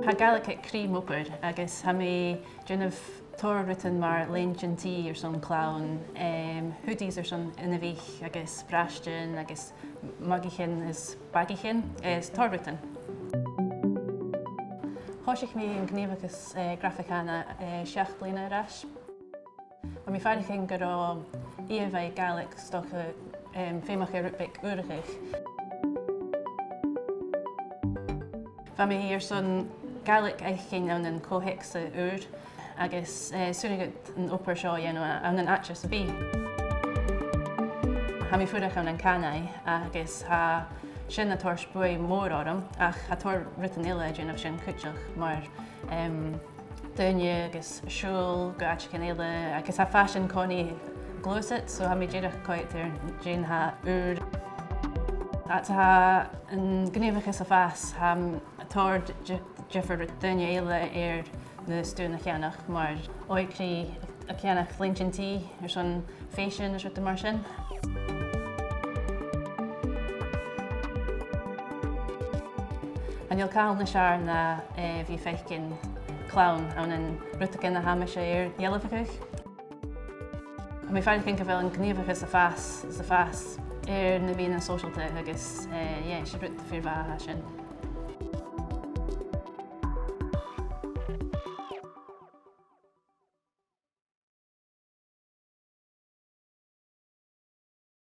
Ha Gaelic crí mopur agus ha mé dúnmh tóirritan mar leintí ar son clown, hoodies ar son inavich agus brastin agus magichin is bagichin is tóirritan. Thoisich mé an gníomhachas graficána 6 bliana arás. A mí fearrichin go rá íomh Gaelic stocha féimach ar rúbig uirigh. Fa mé ar son Gaelic eichin an an cóhic sa úr agus súnigad an opar seo dhéanú an an atras a bí. Ha mí fuireach an canai agus ha sin na tóir spúi mór orm ach ha tóir ritan ile dúnmh sin cúteach mar duine agus siúl go aitcin ile agus ha fashion coní glósit so ha mé déireach coit ar dún ha úr. At ha an gníomhachas a fas ha tóir Jeffar duine ile ar na stún a cheannach mar oicrí a cheannach leintí ar son fashion ar suirta mar sin. An iol cáil na sear na bhí feicin clown an an rutacin na haimise ar dhéalafachach. A mé fearrichin go bhfuil an gníomhachas a fas ar na bhíon an socialte agus sé brut fíor bheith sin.